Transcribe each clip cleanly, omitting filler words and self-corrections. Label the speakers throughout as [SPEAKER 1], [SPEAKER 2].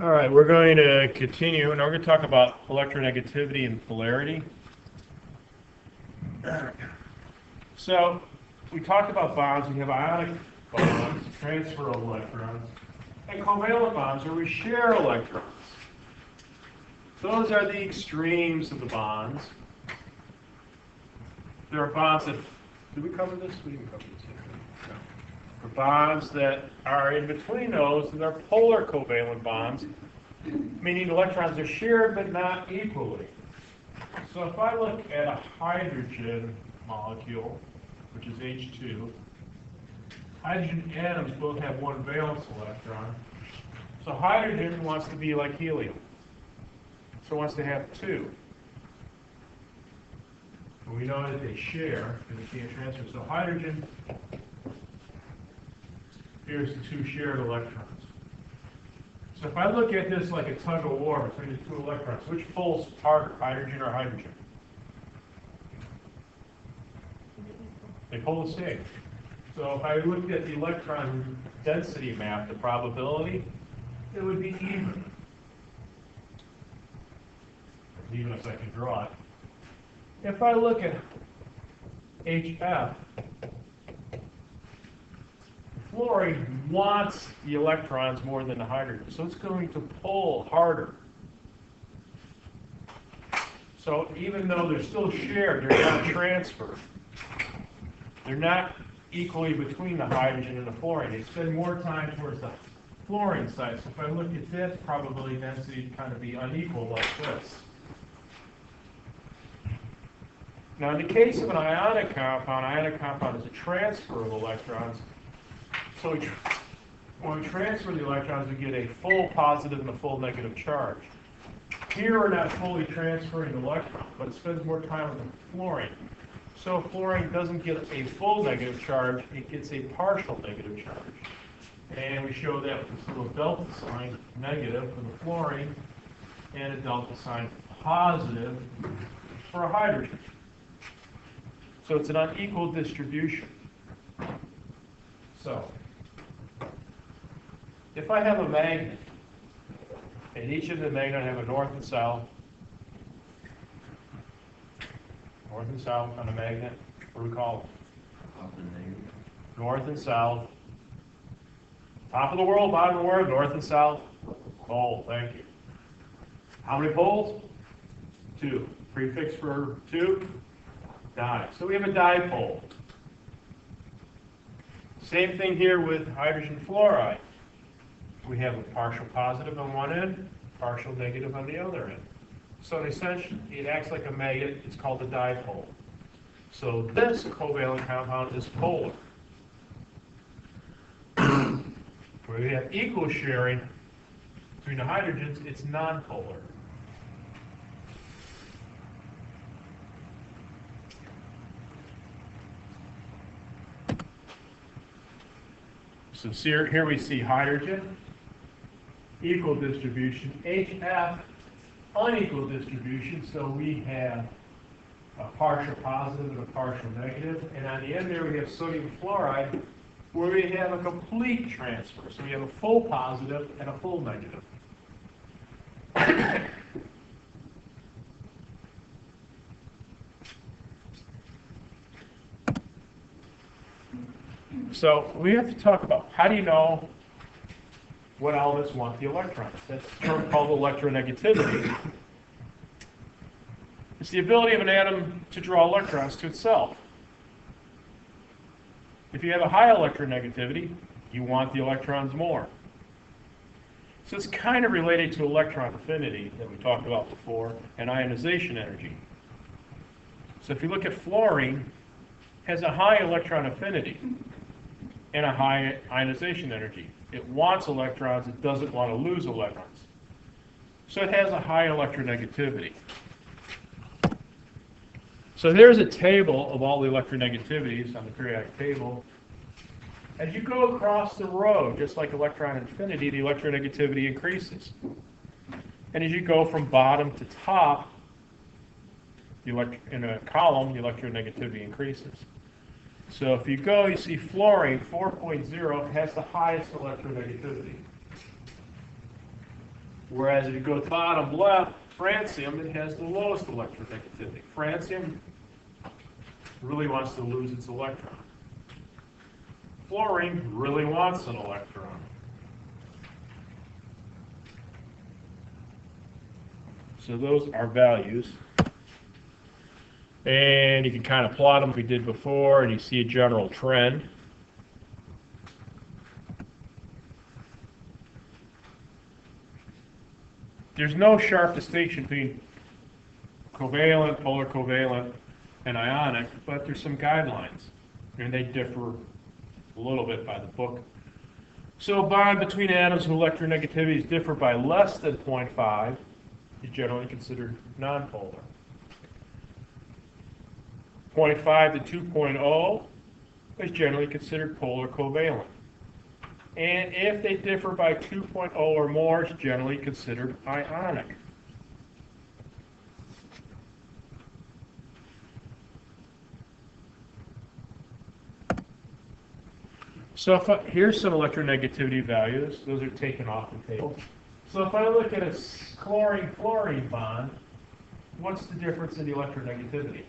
[SPEAKER 1] All right, we're going to continue, and we're going to talk about electronegativity and polarity. So, we talked about bonds. We have ionic bonds, transfer of electrons, and covalent bonds, where we share electrons. Those are the extremes of the bonds. There are bonds that, did we cover this? We didn't cover this yet. No. The bonds that are in between those that are polar covalent bonds, meaning electrons are shared but not equally. So if I look at a hydrogen molecule, which is H2, hydrogen atoms both have one valence electron. So hydrogen wants to be like helium. So it wants to have two. And we know that they share, and they can't transfer. So hydrogen, here's the two shared electrons. So if I look at this like a tug of war between the two electrons, which pulls harder, hydrogen or hydrogen? They pull the same. So if I looked at the electron density map, the probability, it would be even. Even as I can draw it. If I look at HF, fluorine wants the electrons more than the hydrogen, so it's going to pull harder. So even though they're still shared, they're not transferred. They're not equally between the hydrogen and the fluorine. They spend more time towards the fluorine side. So if I look at this, probability density would kind of be unequal like this. Now, in the case of an ionic compound is a transfer of electrons. So when we transfer the electrons, we get a full positive and a full negative charge. Here, we're not fully transferring the electron, but it spends more time with the fluorine. So fluorine doesn't get a full negative charge, it gets a partial negative charge. And we show that with this little delta sign, negative for the fluorine, and a delta sign positive for a hydrogen. So it's an unequal distribution. So, if I have a magnet, and each of the magnets have a north and south on a magnet, what do we call them? North and south. Top of the world, bottom of the world, north and south. Pole, thank you. How many poles? 2. Prefix for 2? Di. So we have a dipole. Same thing here with hydrogen fluoride. We have a partial positive on one end, partial negative on the other end. So essentially, it acts like a magnet. It's called a dipole. So this covalent compound is polar. Where we have equal sharing between the hydrogens, it's nonpolar. So here we see hydrogen, equal distribution, HF, unequal distribution, so we have a partial positive and a partial negative, and on the end there we have sodium fluoride, where we have a complete transfer, so we have a full positive and a full negative. So we have to talk about how do you know what elements want the electrons. That's a term called electronegativity. It's the ability of an atom to draw electrons to itself. If you have a high electronegativity, you want the electrons more. So it's kind of related to electron affinity that we talked about before and ionization energy. So if you look at fluorine, it has a high electron affinity and a high ionization energy. It wants electrons, it doesn't want to lose electrons. So it has a high electronegativity. So there's a table of all the electronegativities on the periodic table. As you go across the row, just like electron affinity, the electronegativity increases. And as you go from bottom to top, in a column, the electronegativity increases. So if you go, you see fluorine 4.0 has the highest electronegativity. Whereas if you go to the bottom left, francium, it has the lowest electronegativity. Francium really wants to lose its electron. Fluorine really wants an electron. So those are values. And you can kind of plot them like we did before, and you see a general trend. There's no sharp distinction between covalent, polar covalent, and ionic, but there's some guidelines, and they differ a little bit by the book. So a bond between atoms whose electronegativities differ by less than 0.5 is generally considered nonpolar. 0.5 to 2.0 is generally considered polar covalent. And if they differ by 2.0 or more, it's generally considered ionic. So here's some electronegativity values. Those are taken off the table. So if I look at a chlorine-fluorine bond, what's the difference in the electronegativity?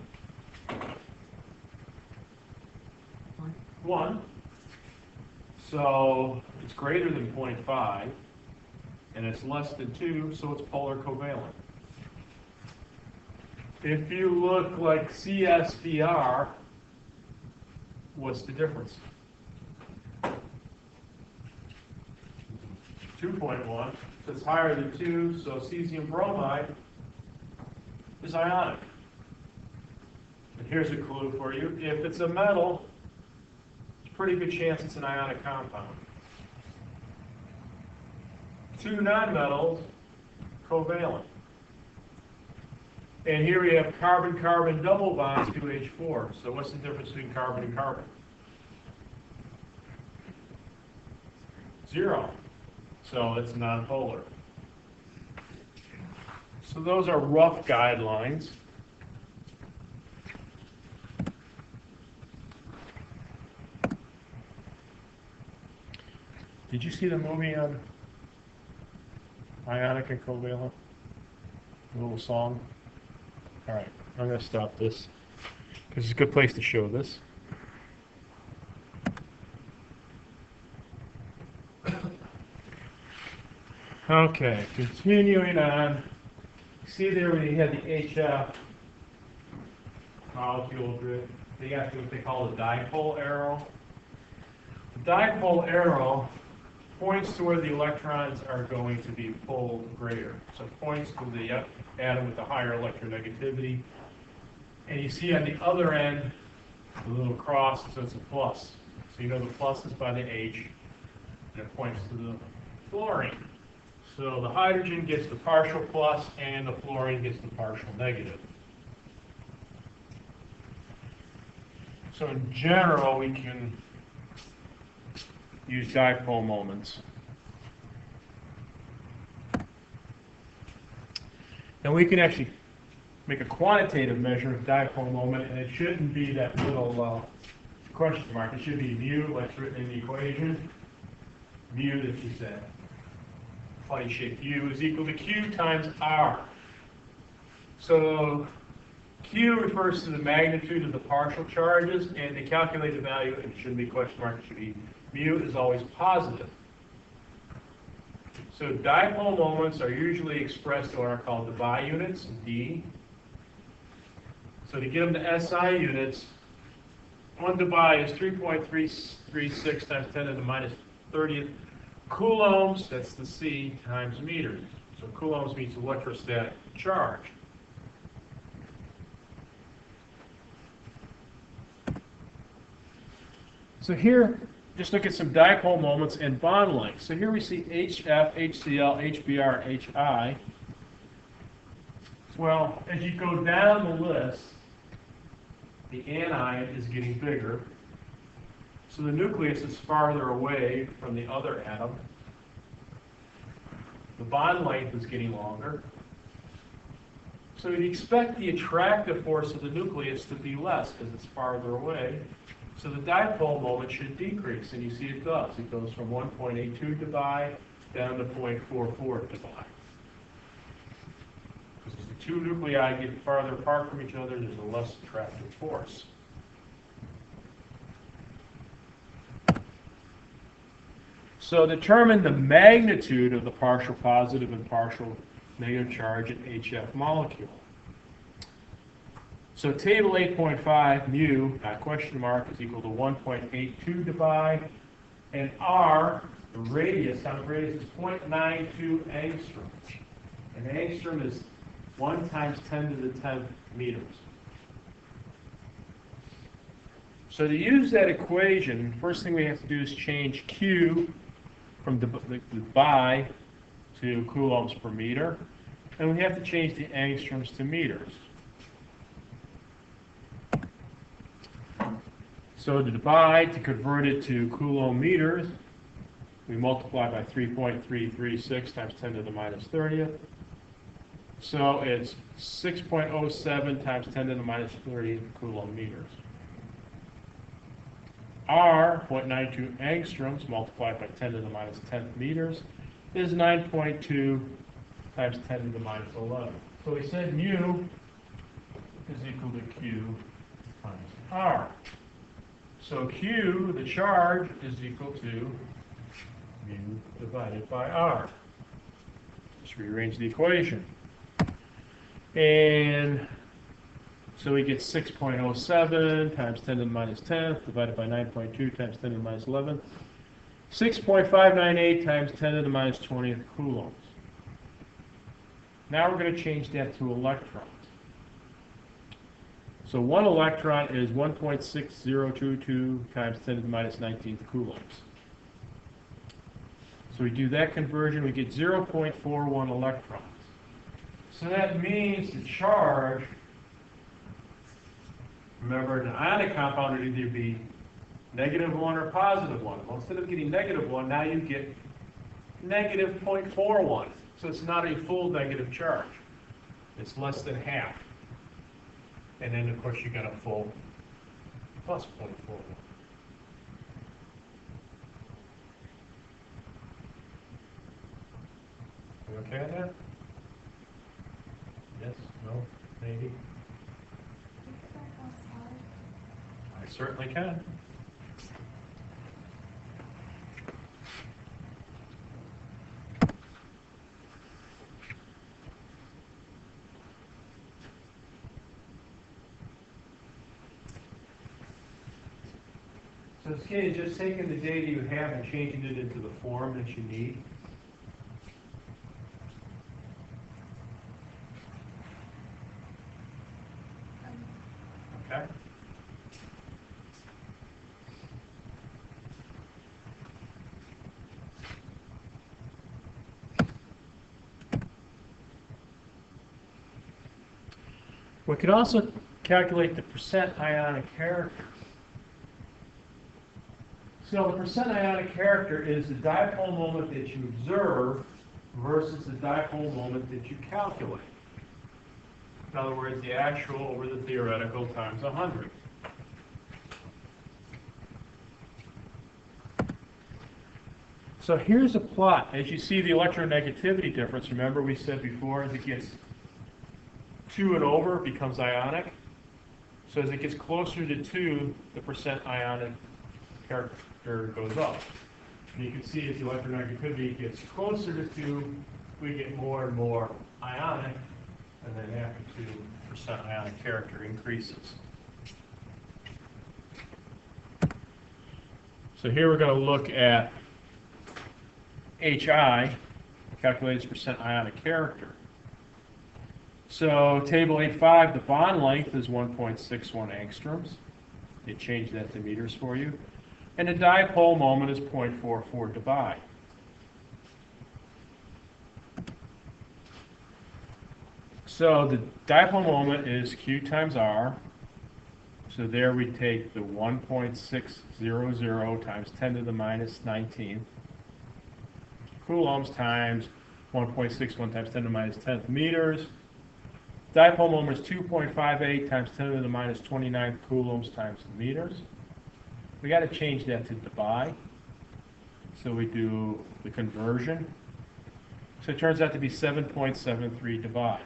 [SPEAKER 1] 1. So it's greater than 0.5, and it's less than 2, so it's polar covalent. If you look like CSBr, what's the difference? 2.1, so it's higher than 2, so cesium bromide is ionic. And here's a clue for you. If it's a metal, it's a pretty good chance it's an ionic compound. 2 nonmetals, covalent. And here we have carbon-carbon double bonds, 2H4. So what's the difference between carbon and carbon? 0. So it's nonpolar. So those are rough guidelines. Did you see the movie on ionic and covalent? A little song? All right, I'm going to stop this because it's a good place to show this. Okay, continuing on. See there when you had the HF molecule grid, they got what they call the dipole arrow. The dipole arrow points to where the electrons are going to be pulled greater. So it points to the atom with the higher electronegativity. And you see on the other end, the little cross, so it's a plus. So you know the plus is by the H, and it points to the fluorine. So the hydrogen gets the partial plus, and the fluorine gets the partial negative. So in general, we can use dipole moments. And we can actually make a quantitative measure of dipole moment, and it shouldn't be that little question mark. It should be mu, like written in the equation. Mu, that you said. Funny shaped U is equal to Q times R. So Q refers to the magnitude of the partial charges, and to calculate the value, it shouldn't be question mark, it should be mu is always positive. So dipole moments are usually expressed in what are called Debye units, D. So to get them to SI units, 1 Debye is 3.336 times 10 to the minus 30th coulombs, that's the C, times meters. So coulombs means electrostatic charge. So here, just look at some dipole moments and bond lengths. So here we see HF, HCl, HBr, and HI. Well, as you go down the list, the anion is getting bigger. So the nucleus is farther away from the other atom. The bond length is getting longer. So you'd expect the attractive force of the nucleus to be less because it's farther away. So the dipole moment should decrease, and you see it does. It goes from 1.82 Debye down to 0.44 Debye. two nuclei get farther apart from each other, there's a less attractive force. So determine the magnitude of the partial positive and partial negative charge in HF molecule. So table 8.5, mu, question mark, is equal to 1.82 dBi, and R, the radius, sound radius is 0.92 angstroms. An angstrom is 1 times 10 to the 10th meters. So to use that equation, first thing we have to do is change Q from the dBi to coulombs per meter, and we have to change the angstroms to meters. So the dBi, to convert it to coulomb meters, we multiply by 3.336 times 10 to the minus 30th. So it's 6.07 times 10 to the minus 30 coulomb meters. R, 0.92 angstroms, multiplied by 10 to the minus 10th meters, is 9.2 times 10 to the minus 11. So we said mu is equal to Q times R. So Q, the charge, is equal to mu divided by R. Just rearrange the equation. And so we get 6.07 times 10 to the minus 10th divided by 9.2 times 10 to the minus 11th. 6.598 times 10 to the minus 20th coulombs. Now we're going to change that to electrons. So one electron is 1.6022 times 10 to the minus 19th coulombs. So we do that conversion, we get 0.41 electrons. So that means the charge, remember, in an ionic compound would either be -1 or +1. Well, instead of getting -1, now you get -0.41. So it's not a full negative charge. It's less than half. And then, of course, you got a full plus 0.41. You okay with that? Yes? No? Maybe? I certainly can. So this kid is just taking the data you have and changing it into the form that you need. Okay? We could also calculate the percent ionic character. So the percent ionic character is the dipole moment that you observe versus the dipole moment that you calculate. In other words, the actual over the theoretical times 100. So here's a plot. As you see the electronegativity difference, remember we said before, as it gets 2 and over, it becomes ionic. So as it gets closer to 2, the percent ionic character goes up. And you can see as the electronegativity gets closer to 2, we get more and more ionic, and then after 2, percent ionic character increases. So here we're going to look at HI, calculated as percent ionic character. So table 8.5, the bond length is 1.61 angstroms. They changed that to meters for you. And the dipole moment is 0.44 dBi. So the dipole moment is Q times R. So there we take the 1.600 times 10 to the minus 19 coulombs times 1.61 times 10 to the minus 10th meters. Dipole moment is 2.58 times 10 to the minus 29 coulombs times meters. We got to change that to dBi. So we do the conversion. So it turns out to be 7.73 dBi.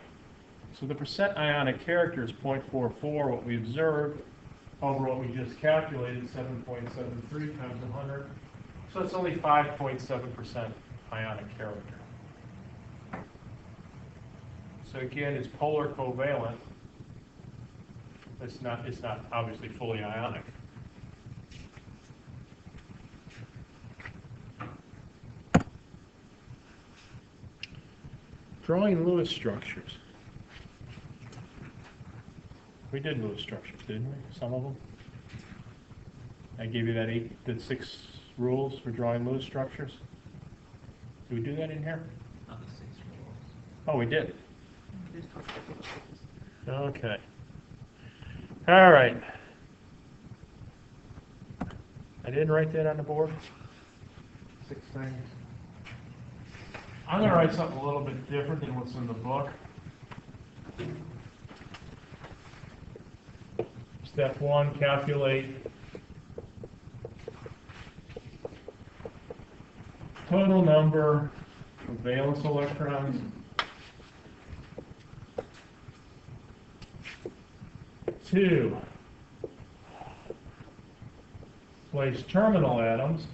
[SPEAKER 1] So the percent ionic character is 0.44, what we observed, over what we just calculated, 7.73 times 100. So it's only 5.7% ionic character. So again, it's polar covalent. It's not obviously fully ionic. Drawing Lewis structures. We did Lewis structures, didn't we? Some of them. I gave you the 6 rules for drawing Lewis structures. Did we do that in here?
[SPEAKER 2] Not the 6 rules.
[SPEAKER 1] Oh, we did. Okay. All right. I didn't write that on the board. 6 things. I'm going to write something a little bit different than what's in the book. Step 1, calculate total number of valence electrons. 2, place terminal atoms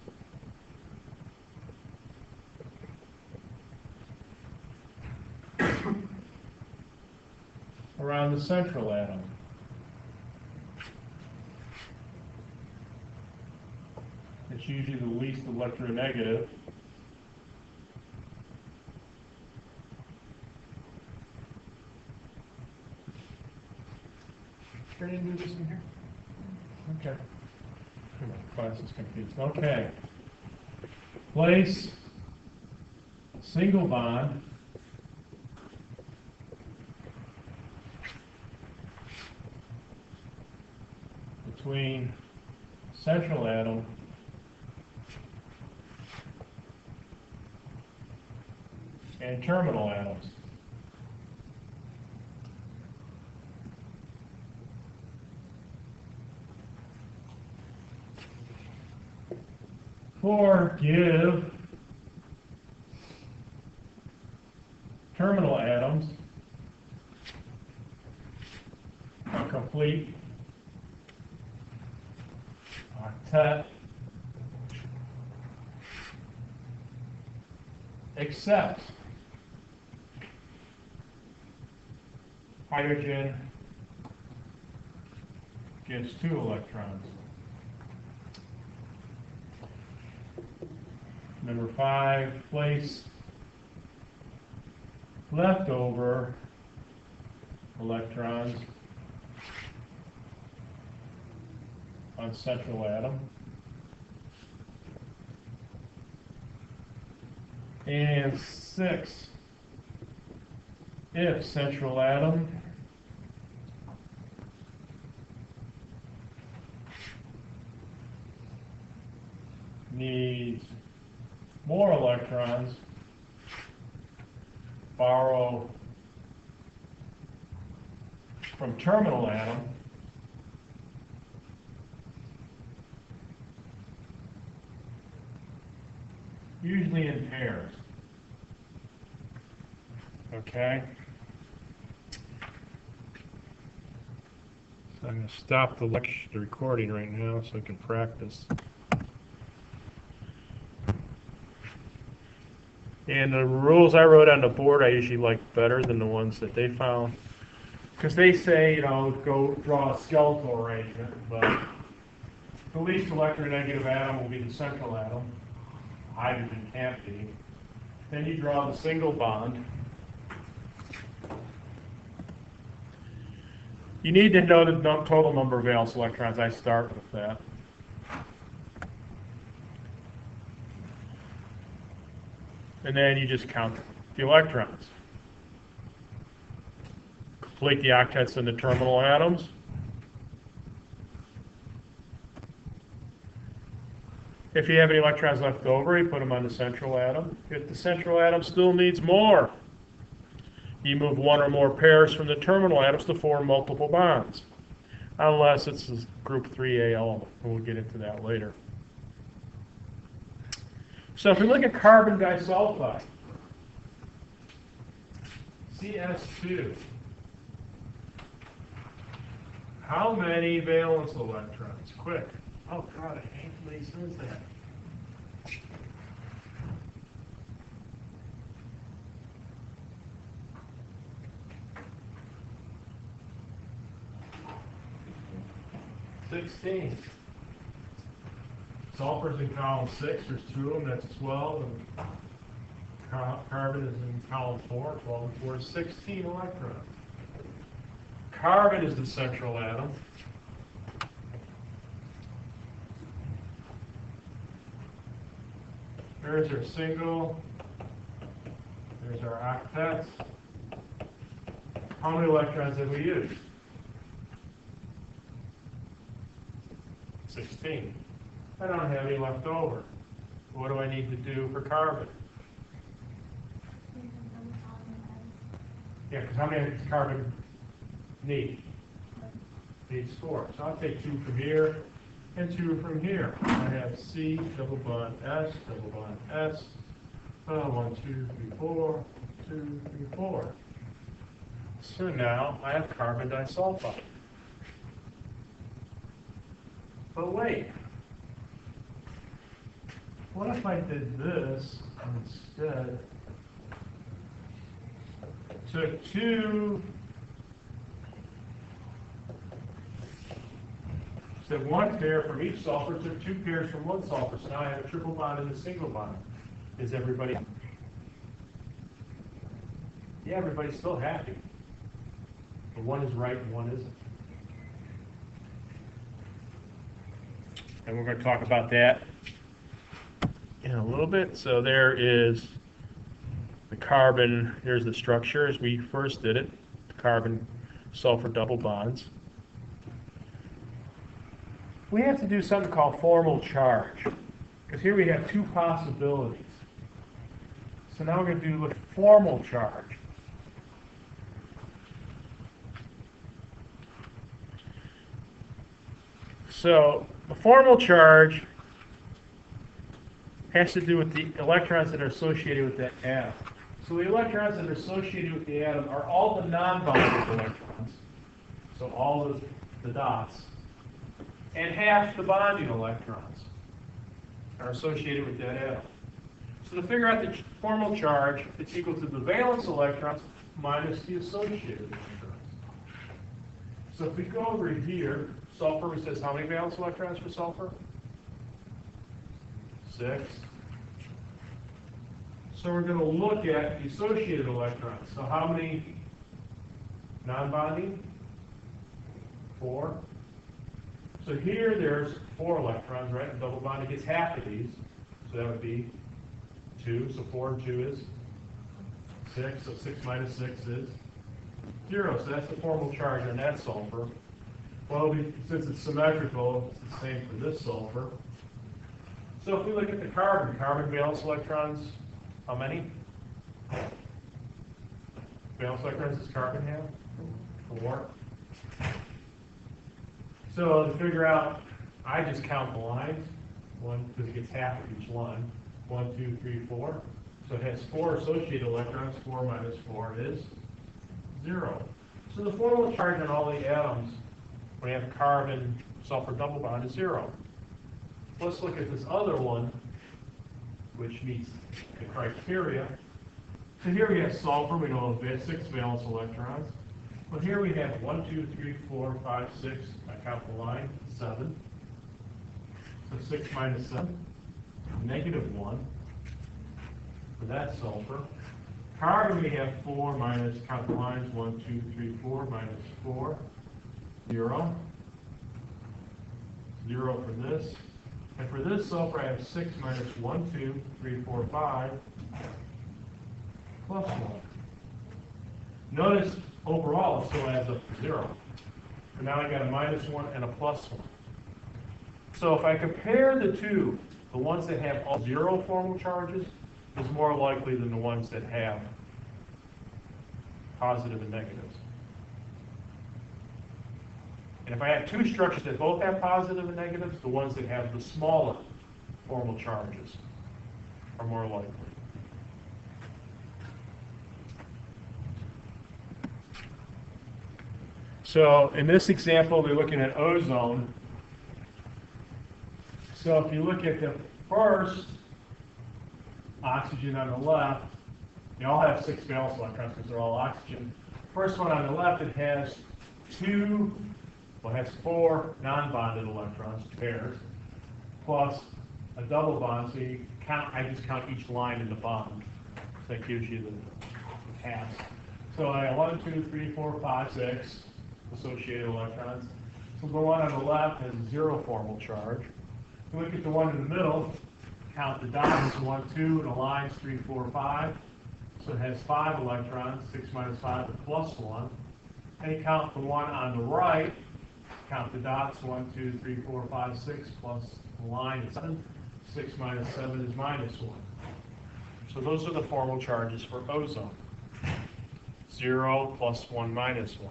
[SPEAKER 1] around the central atom. It's usually the least electronegative. Sure didn't do this in here? Okay. Class is confused. Okay. Place a single bond between central atom and terminal atoms. Give terminal atoms a complete octet except hydrogen gives 2 electrons. Number 5, place leftover electrons on central atom. And 6, if central atom needs more electrons, borrow from terminal atom usually in pairs. Okay? So I'm going to stop the recording right now so I can practice. And the rules I wrote on the board I usually like better than the ones that they found. Because they say, you know, go draw a skeletal arrangement, but the least electronegative atom will be the central atom. Hydrogen can't be. Then you draw the single bond. You need to know the total number of valence electrons. I start with that. And then you just count the electrons. Complete the octets in the terminal atoms. If you have any electrons left over, you put them on the central atom. If the central atom still needs more, you move 1 or more pairs from the terminal atoms to form multiple bonds. Unless it's a group 3A element. We'll get into that later. So if we look at carbon disulfide, CS2, How many valence electrons? Quick. Oh, God, I hate when he says that. $16. Sulfur's in column 6. There's 2 of them. That's 12. And carbon is in column 4. 12 and 4 is 16 electrons. Carbon is the central atom. There's our single. There's our octets. How many electrons have we used? 16. I don't have any left over. What do I need to do for carbon? Yeah, because how many does carbon need? Needs 4. So I'll take 2 from here and 2 from here. I have C, double bond S, double bond S. 1, 2, 3, 4, 2, 3, 4. So now I have carbon disulfide. But wait. What if I did this instead? Took 2, said 1 pair from each sulfur, took 2 pairs from 1 sulfur. So now I have a triple bond and a single bond. Is everybody? Yeah, everybody's still happy. But one is right and one isn't. And we're going to talk about that in a little bit. So there is the carbon, here's the structure as we first did it, carbon sulfur double bonds. We have to do something called formal charge, because here we have 2 possibilities. So now we're going to do the formal charge. So the formal charge has to do with the electrons that are associated with that atom. So the electrons that are associated with the atom are all the non-bonded electrons, so all of the dots, and half the bonding electrons are associated with that atom. So to figure out the formal charge, it's equal to the valence electrons minus the associated electrons. So if we go over here, sulfur, we says how many valence electrons for sulfur? 6. So we're going to look at the associated electrons. So how many non-bonding? 4. So here there's 4 electrons, right? Double bond, it gets half of these. So that would be 2. So 4 and 2 is 6. So 6 minus 6 is 0. So that's the formal charge on that sulfur. Well, since it's symmetrical, it's the same for this sulfur. So if we look at the carbon valence electrons, how many? Valence electrons does carbon have? 4. So to figure out, I just count the lines. 1, because it gets half of each line. 1, 2, 3, 4. So it has 4 associated electrons. 4 minus 4 is 0. So the formal charge on all the atoms, when we have carbon sulfur double bond, is 0. Let's look at this other one, which meets the criteria. So here we have sulfur. We know we have 6 valence electrons. Well, here we have 1, 2, 3, 4, 5, 6. I count the line, 7. So 6 minus 7, negative 1 for that sulfur. Carbon, we have 4 minus, count the lines, 1, 2, 3, 4, minus 4, 0. 0 for this. And for this sulfur, I have 6 minus 1, 2, 3, 4, 5, plus 1. Notice overall it still adds up to 0. So now I got a minus 1 and a plus 1. So if I compare the two, the ones that have all 0 formal charges is more likely than the ones that have positive and negatives. And if I have 2 structures that both have positive and negatives, the ones that have the smaller formal charges are more likely. So in this example, we're looking at ozone. So if you look at the first oxygen on the left, they all have 6 valence electrons because they're all oxygen. First one on the left, it has 4 non-bonded electrons, pairs, plus a double bond. So you count, I just count each line in the bond. So that gives you the halves. So I have 1, 2, 3, 4, 5, 6 associated electrons. So the one on the left has 0 formal charge. If you look at the one in the middle, count the dots, 1, 2, and the lines 3, 4, 5. So it has 5 electrons, 6 minus 5 is plus 1. And count the one on the right, count the dots, 1, 2, 3, 4, 5, 6, plus the line is 7. 6 minus 7 is minus 1. So those are the formal charges for ozone. 0 plus 1 minus 1.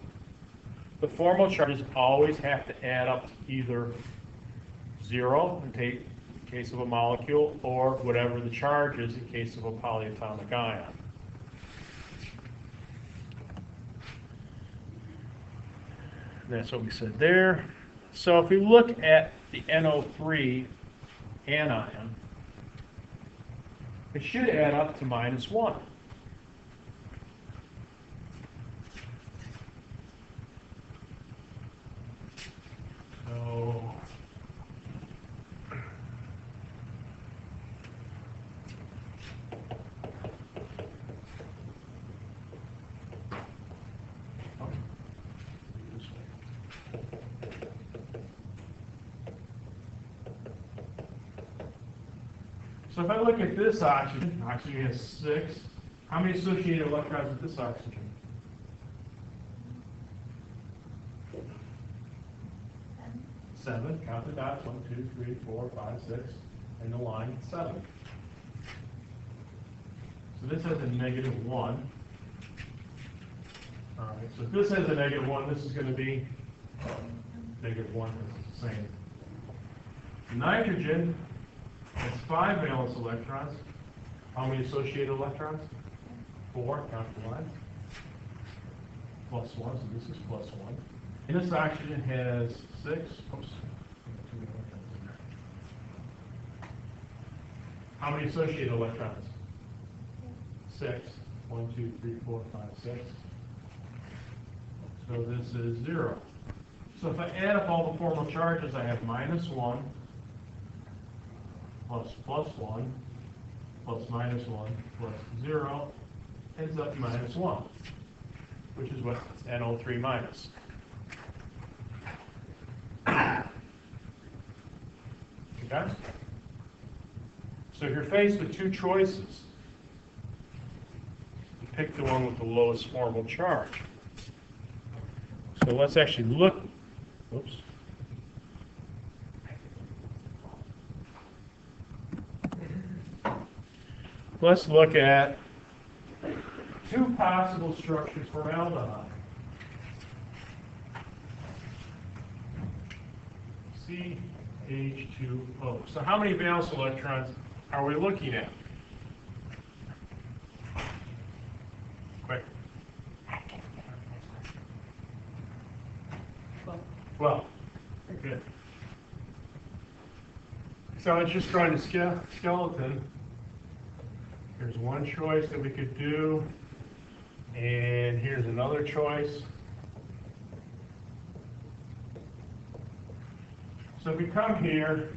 [SPEAKER 1] The formal charges always have to add up to either 0 in case of a molecule, or whatever the charge is in case of a polyatomic ion. And that's what we said there. So if we look at the NO3 anion, it should add up to minus 1. So So if I look at this oxygen has 6. How many associated electrons with this oxygen? 7. Count the dots. 1, 2, 3, 4, 5, 6. And the line 7. So this has a negative 1. All right. So if this has a negative 1, this is going to be negative 1. This is the same. Nitrogen has 5 valence electrons. How many associated electrons? 4. Count the line. Plus 1. So this is plus 1. And this oxygen has 6. Oops. How many associated electrons? 6. 1, 2, 3, 4, 5, 6. So this is 0. So if I add up all the formal charges, I have minus 1 plus plus 1 plus minus 1 plus 0 ends up minus 1, which is what NO3 minus. Okay? So if you're faced with two choices, you pick the one with the lowest formal charge. So let's actually look. Oops. Let's look at two possible structures for aldehyde. CH2O. So how many valence electrons are we looking at? Quick. 12. Good. So it's just drawing a skeleton. Here's one choice that we could do, and here's another choice. So if we come here,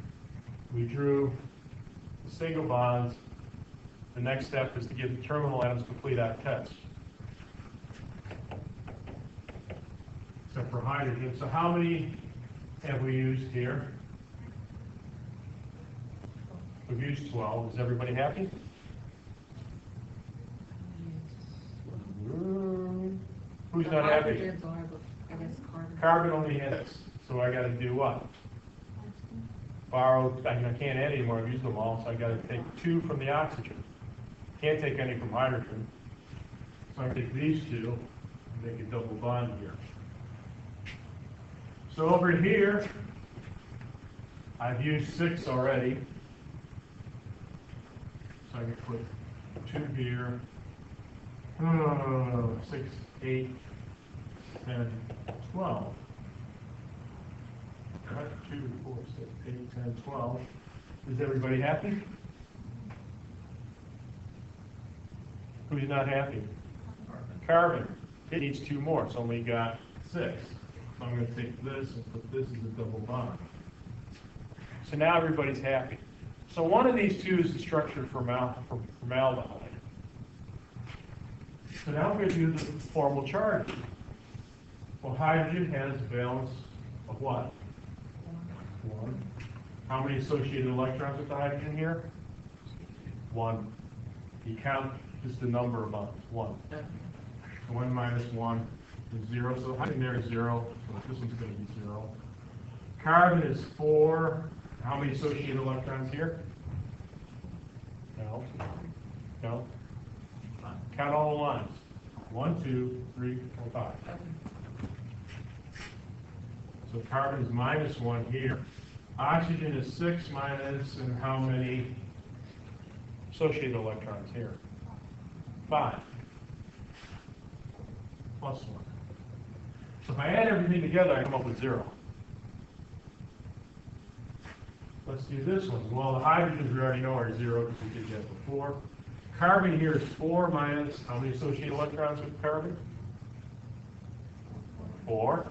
[SPEAKER 1] we drew single bonds. The next step is to give the terminal atoms complete octets. Except for hydrogen. So how many have we used here? We've used 12. Is everybody happy? Who's not happy? Carbon only has 6. So I got to do what? Borrow. I can't add any more. I've used them all. So I got to take 2 from the oxygen. Can't take any from hydrogen. So I take these 2 and make a double bond here. So over here, I've used 6 already. So I can put 2 here. 6, 8, 10, 12. Right, 2, 4, 6, 8, 10, 12. Is everybody happy? Who's not happy? Carbon. It needs 2 more. It's only got 6. So I'm going to take this and put this as a double bond. So now everybody's happy. So one of these two is the structure for formaldehyde. So now we're going to do the formal charge. Well, hydrogen has a valence of what? 1. How many associated electrons with the hydrogen here? 1. You count just the number of bonds. 1. 1 minus 1 is 0. So the hydrogen there is 0. So this one's going to be 0. Carbon is 4. How many associated electrons here? No. No. Count all the lines. 1, 2, 3, 4, 5. So carbon is minus 1 here. Oxygen is 6 minus, and how many associated electrons here? 5. Plus 1. So if I add everything together, I come up with 0. Let's do this one. Well, the hydrogens we already know are 0 because we did that before. Carbon here is 4 minus, how many associated electrons with carbon? 4.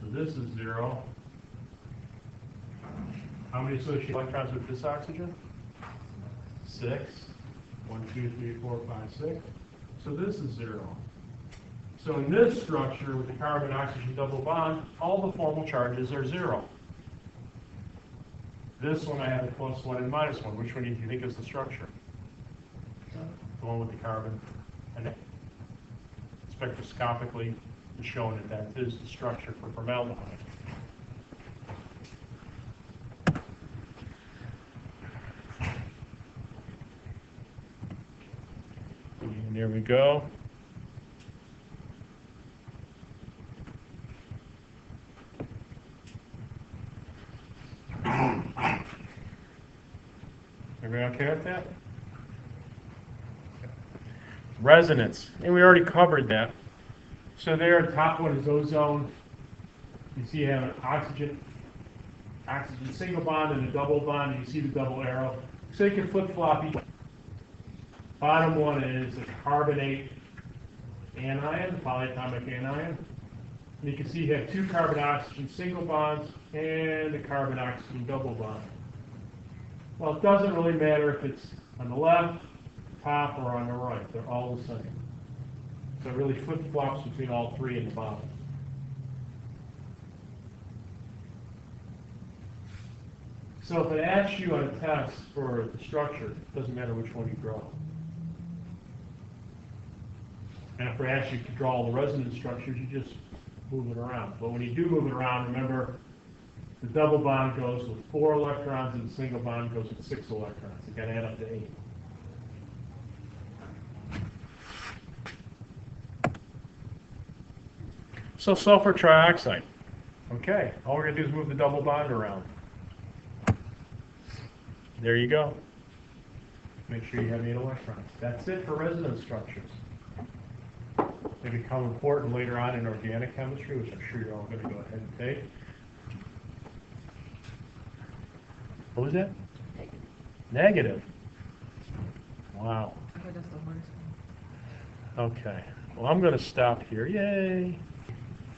[SPEAKER 1] So this is 0. How many associated electrons with this oxygen? 6. 1, 2, 3, 4, 5, 6. So this is 0. So in this structure with the carbon-oxygen double bond, all the formal charges are 0. This one I have a plus 1 and minus 1. Which one do you think is the structure? The one with the carbon. And spectroscopically, it's shown that that is the structure for formaldehyde. And there we go. Everybody okay with that? Resonance, and we already covered that. So there, the top one is ozone. You see you have an oxygen single bond and a double bond, and you see the double arrow. So you can flip-flop each. Bottom one is a carbonate anion, polyatomic anion. And you can see you have 2 carbon-oxygen single bonds and a carbon-oxygen double bond. Well, it doesn't really matter if it's on the left, top, or on the right. They're all the same. So it really flip-flops between all 3 in the bottom. So if it asks you on a test for the structure, it doesn't matter which one you draw. And if it asks you to draw all the resonance structures, you just move it around. But when you do move it around, remember, the double bond goes with 4 electrons and the single bond goes with 6 electrons. You've got to add up to 8. So sulfur trioxide. Okay, all we're going to do is move the double bond around. There you go. Make sure you have 8 electrons. That's it for resonance structures. They become important later on in organic chemistry, which I'm sure you're all going to go ahead and take. What was that? Negative. Wow. Okay. Well, I'm going to stop here. Yay.